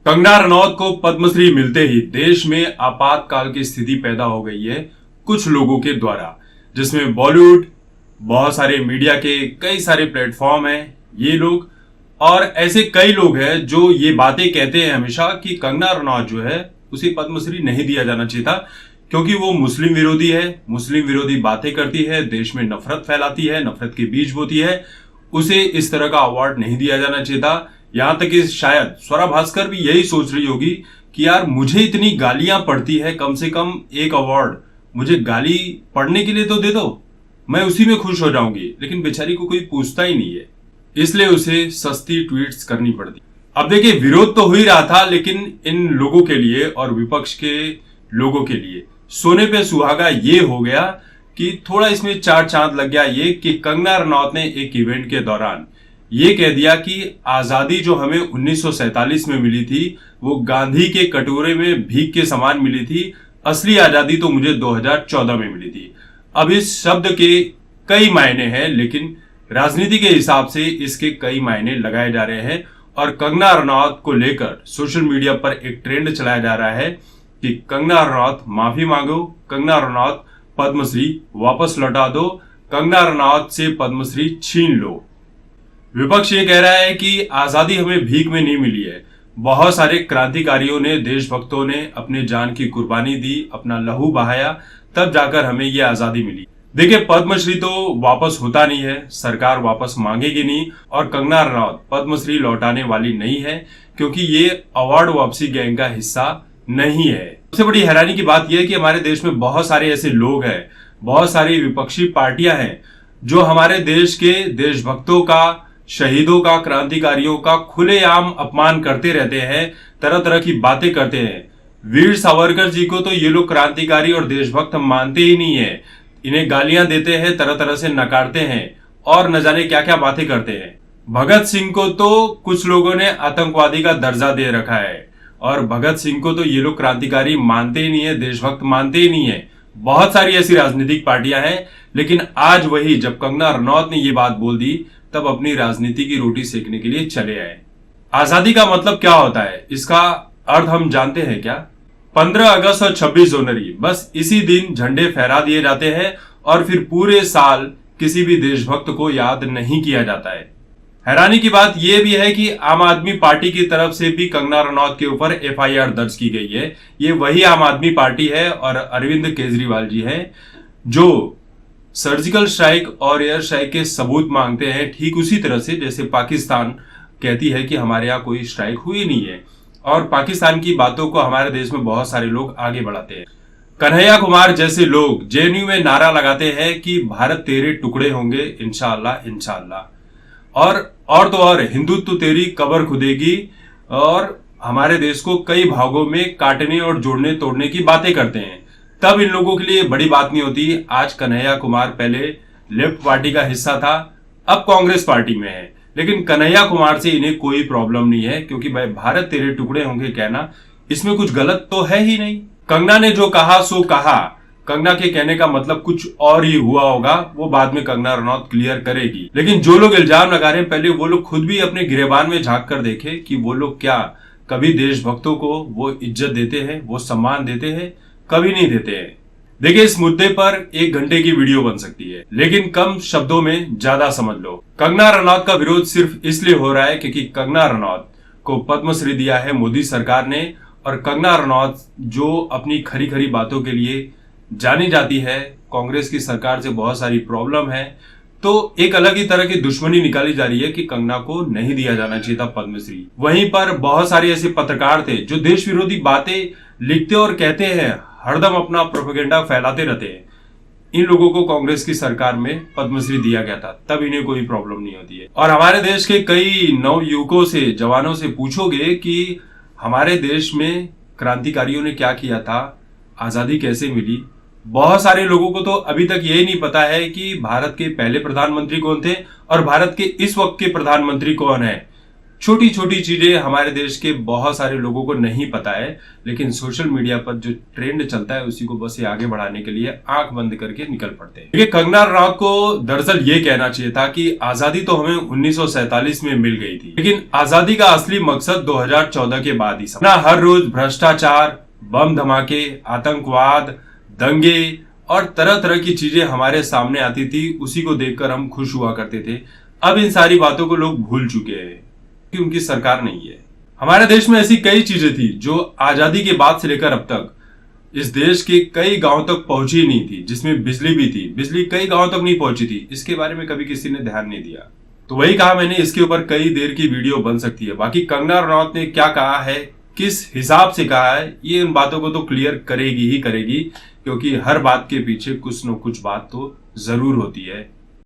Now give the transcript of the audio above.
कंगना रनौत को पद्मश्री मिलते ही देश में आपातकाल की स्थिति पैदा हो गई है कुछ लोगों के द्वारा, जिसमें बॉलीवुड, बहुत सारे मीडिया के कई सारे प्लेटफॉर्म हैं, ये लोग और ऐसे कई लोग हैं जो ये बातें कहते हैं हमेशा कि कंगना रनौत जो है उसे पद्मश्री नहीं दिया जाना चाहिए था क्योंकि वो मुस्लिम विरोधी है, मुस्लिम विरोधी बातें करती है, देश में नफरत फैलाती है, नफरत के बीज बोती है, उसे इस तरह का अवार्ड नहीं दिया जाना चाहिए था। यहां तक कि शायद स्वरा भास्कर भी यही सोच रही होगी कि यार मुझे इतनी गालियां पड़ती है, कम से कम एक अवार्ड मुझे गाली पढ़ने के लिए तो दे दो, मैं उसी में खुश हो जाऊंगी। लेकिन बेचारी को कोई पूछता ही नहीं है, इसलिए उसे सस्ती ट्वीट्स करनी पड़ती। अब देखिए, विरोध तो हो ही रहा था, लेकिन इन लोगों के लिए और विपक्ष के लोगों के लिए सोने पे सुहागा ये हो गया कि थोड़ा इसमें चार चांद लग गया ये कि कंगना रनौत ने एक इवेंट के दौरान ये कह दिया कि आजादी जो हमें 1947 में मिली थी वो गांधी के कटोरे में भीख के समान मिली थी, असली आजादी तो मुझे 2014 में मिली थी। अब इस शब्द के कई मायने हैं, लेकिन राजनीति के हिसाब से इसके कई मायने लगाए जा रहे हैं और कंगना रनौत को लेकर सोशल मीडिया पर एक ट्रेंड चलाया जा रहा है कि कंगना रनौत माफी मांगो, कंगना रनौत पद्मश्री वापस लौटा दो, कंगना रनौत से पद्मश्री छीन लो। विपक्ष ये कह रहा है कि आजादी हमें भीख में नहीं मिली है, बहुत सारे क्रांतिकारियों ने, देशभक्तों ने अपने जान की कुर्बानी दी, अपना लहू बहाया, तब जाकर हमें ये आजादी मिली। देखिए, पद्मश्री तो वापस होता नहीं है, सरकार वापस मांगेगी नहीं और कंगना रनौत पद्मश्री लौटाने वाली नहीं है क्योंकि ये अवार्ड वापसी गैंग का हिस्सा नहीं है। सबसे बड़ी हैरानी की बात यह है कि हमारे देश में बहुत सारे ऐसे लोग हैं, बहुत सारी विपक्षी पार्टियां हैं जो हमारे देश के देशभक्तों का, शहीदों का, क्रांतिकारियों का खुलेआम अपमान करते रहते हैं, तरह तरह की बातें करते हैं। वीर सावरकर जी को तो ये लोग क्रांतिकारी और देशभक्त मानते ही नहीं है, इन्हें गालियां देते हैं, तरह तरह से नकारते हैं और न जाने क्या क्या बातें करते हैं। भगत सिंह को तो कुछ लोगों ने आतंकवादी का दर्जा दे रखा है और भगत सिंह को तो ये लोग क्रांतिकारी मानते ही नहीं है, देशभक्त मानते ही नहीं है। बहुत सारी ऐसी राजनीतिक पार्टियां हैं, लेकिन आज वही जब कंगना रनौत ने ये बात बोल दी तब अपनी राजनीति की रोटी सेकने के लिए चले आए। आजादी का मतलब क्या होता है, इसका अर्थ हम जानते हैं क्या? 15 अगस्त और 26 जनवरी, बस इसी दिन झंडे फहरा दिए जाते हैं और फिर पूरे साल किसी भी देशभक्त को याद नहीं किया जाता है। हैरानी की बात यह भी है कि आम आदमी पार्टी की तरफ से भी कंगना रनौत के ऊपर एफआईआर दर्ज की गई है। ये वही आम आदमी पार्टी है और अरविंद केजरीवाल जी हैं जो सर्जिकल स्ट्राइक और एयर स्ट्राइक के सबूत मांगते हैं, ठीक उसी तरह से जैसे पाकिस्तान कहती है कि हमारे यहाँ कोई स्ट्राइक हुई नहीं है और पाकिस्तान की बातों को हमारे देश में बहुत सारे लोग आगे बढ़ाते हैं। कन्हैया कुमार जैसे लोग जेएनयू में नारा लगाते हैं कि भारत तेरे टुकड़े होंगे इंशाअल्लाह इंशाअल्लाह, और तो और हिंदुत्व तेरी कब्र खुदेगी और हमारे देश को कई भागों में काटने और जोड़ने तोड़ने की बातें करते हैं। तब इन लोगों के लिए बड़ी बात नहीं होती। आज कन्हैया कुमार पहले लेफ्ट पार्टी का हिस्सा था, अब कांग्रेस पार्टी में है, लेकिन कन्हैया कुमार से इन्हें कोई प्रॉब्लम नहीं है क्योंकि भाई भारत तेरे टुकड़े होंगे कहना, इसमें कुछ गलत तो है ही नहीं। कंगना ने जो कहा सो कहा, कंगना के कहने का मतलब कुछ और ही हुआ होगा, वो बाद में कंगना रनौत क्लियर करेगी। लेकिन जो लोग इल्जाम लगा रहे हैं, पहले वो लोग खुद भी अपने गिरेबान में झांक कर देखे कि वो लोग क्या कभी देशभक्तों को वो इज्जत देते हैं, वो सम्मान देते हैं, कभी नहीं देते हैं। देखिए, इस मुद्दे पर 1 घंटे की वीडियो बन सकती है, लेकिन कम शब्दों में ज्यादा समझ लो। कंगना रनौत का विरोध सिर्फ इसलिए हो रहा है क्योंकि कंगना रनौत को पद्मश्री दिया है मोदी सरकार ने और कंगना रनौत जो अपनी खरी खरी बातों के लिए जानी जाती है, कांग्रेस की सरकार से बहुत सारी प्रॉब्लम है, तो एक अलग ही तरह की दुश्मनी निकाली जा रही है कि कंगना को नहीं दिया जाना चाहिए था पद्मश्री। वहीं पर बहुत सारे ऐसे पत्रकार थे जो देश विरोधी बातें लिखते और कहते हैं, हरदम अपना प्रोपेगेंडा फैलाते रहते हैं। इन लोगों को कांग्रेस की सरकार में पद्मश्री दिया गया था, तब इन्हें कोई प्रॉब्लम नहीं होती है। और हमारे देश के कई नवयुवकों से, जवानों से पूछोगे कि हमारे देश में क्रांतिकारियों ने क्या किया था, आजादी कैसे मिली, बहुत सारे लोगों को तो अभी तक यही नहीं पता है कि भारत के पहले प्रधानमंत्री कौन थे और भारत के इस वक्त के प्रधानमंत्री कौन है। छोटी छोटी चीजें हमारे देश के बहुत सारे लोगों को नहीं पता है, लेकिन सोशल मीडिया पर जो ट्रेंड चलता है उसी को बस ये आगे बढ़ाने के लिए आंख बंद करके निकल पड़ते हैं। देखिए, कंगना रनौत को दरअसल ये कहना चाहिए था कि आजादी तो हमें 1947 में मिल गई थी, लेकिन आजादी का असली मकसद 2014 के बाद ही समझा। हर रोज भ्रष्टाचार, बम धमाके, आतंकवाद, दंगे और तरह तरह की चीजें हमारे सामने आती थी, उसी को देखकर हम खुश हुआ करते थे। अब इन सारी बातों को लोग भूल चुके हैं कि उनकी सरकार नहीं है। हमारे देश में ऐसी कई चीजें थी जो आजादी के बाद से लेकर अब तक इस देश के कई गांव तक पहुंची नहीं थी, जिसमें बिजली भी थी। बिजली कई गांव तक नहीं पहुंची थी, इसके बारे में कभी किसी ने ध्यान नहीं दिया। तो वही कहा मैंने, इसके ऊपर कई देर की वीडियो बन सकती है। बाकी कंगना रनौत ने क्या कहा है, किस हिसाब से कहा है, ये इन बातों को तो क्लियर करेगी ही करेगी, क्योंकि हर बात के पीछे कुछ न कुछ बात तो जरूर होती है।